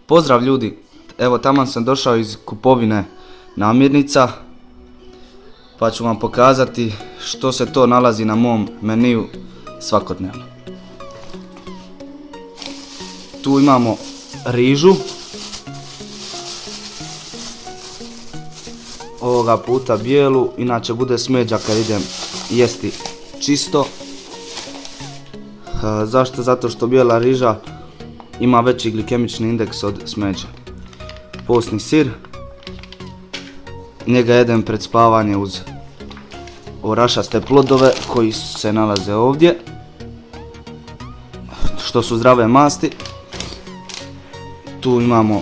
Pozdrav ljudi, evo taman sam došao iz kupovine namirnica, pa ću vam pokazati što se to nalazi na mom meniju svakodnevno. Tu imamo rižu, ovoga puta bijelu, inače bude smeđa kad idem jesti čisto. Zašto? Zato što bijela riža ima veći glikemični indeks od smeđe. Postni sir, njega jedem pred spavanje uz orašaste plodove koji se nalaze ovdje, što su zdrave masti. Tu imamo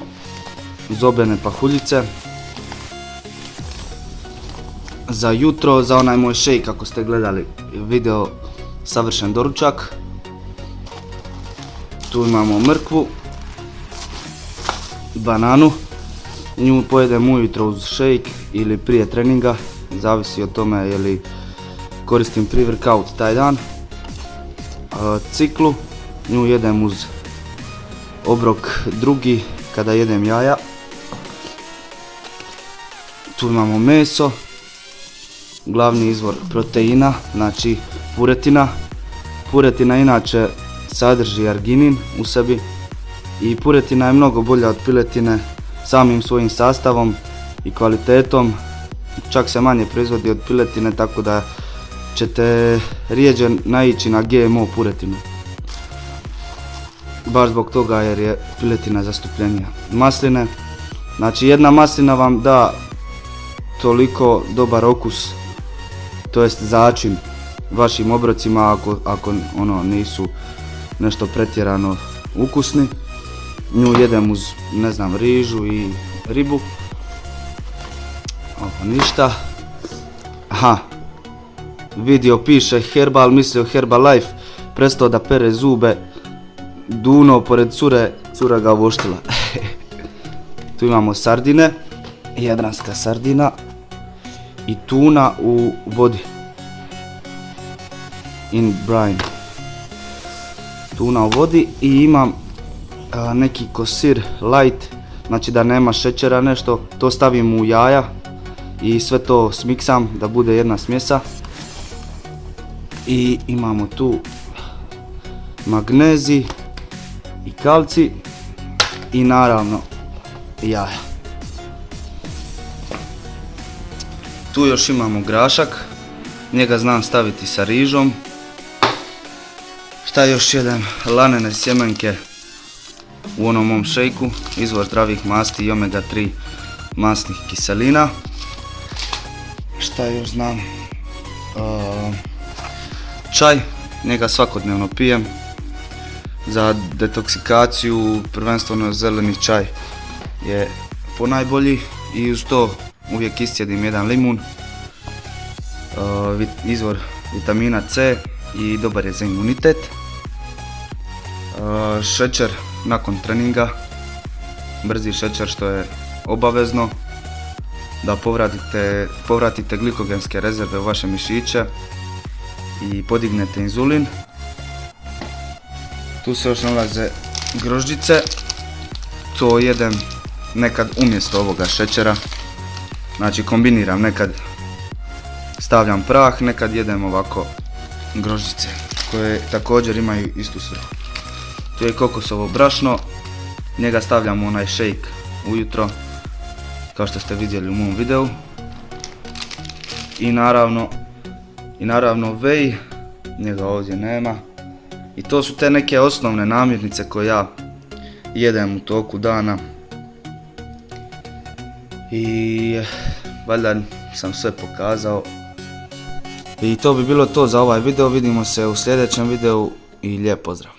zobene pahuljice. Za jutro, za onaj moj šejk, ako ste gledali video, savršen doručak. Tu imamo mrkvu, bananu, nju pojedem ujutro uz šejk ili prije treninga, zavisi o tome je li koristim pre-workout taj dan. Ciklu, nju jedem uz obrok drugi kada jedem jaja. Tu imamo meso, glavni izvor proteina, znači puretina. Puretina inače sadrži arginin u sebi i puretina je mnogo bolja od piletine samim svojim sastavom i kvalitetom. Čak se manje proizvodi od piletine, tako da ćete rijeđe naići na GMO puretinu. Baš zbog toga jer je piletina zastupljenija. Masline, znači jedna maslina vam da toliko dobar okus, to jest začin vašim obrocima ako nisu nešto pretjerano ukusni. Nju jedem uz, ne znam, rižu i ribu. Ovo ništa. Aha, video piše Herbal, mislio Herbalife, prestao da pere zube, duno pored cure, cura ga voštila. Tu imamo sardine, jadranska sardina i tuna u vodi. In brine. Tuna u vodi i imam neki kosir light, znači da nema šećera nešto, to stavim u jaja i sve to smiksam da bude jedna smjesa. I imamo tu magnezij i kalcij i naravno jaja. Tu još imamo grašak, njega znam staviti sa rižom. Šta još jedem? Lanene sjemenke u onom mom šejku, izvor zdravih masti i omega 3 masnih kiselina. Šta još znam? Čaj, njega svakodnevno pijem. Za detoksikaciju prvenstveno zeleni čaj je ponajbolji i uz to uvijek iscijedim jedan limun. Izvor vitamina C i dobar je za imunitet. Šećer nakon treninga, brzi šećer što je obavezno da povratite glikogenske rezerve u vaše mišiće i podignete inzulin. Tu se još nalaze grožđice, to jedem nekad umjesto ovoga šećera, znači kombiniram, nekad stavljam prah, nekad jedem ovako grožđice koje također imaju istu svrhu. Tu je kokosovo brašno, njega stavljam u onaj šejk ujutro, kao što ste vidjeli u mom videu. I naravno whey, njega ovdje nema. I to su te neke osnovne namirnice koje ja jedem u toku dana. I valjda sam sve pokazao. I to bi bilo to za ovaj video, vidimo se u sljedećem videu i lijep pozdrav.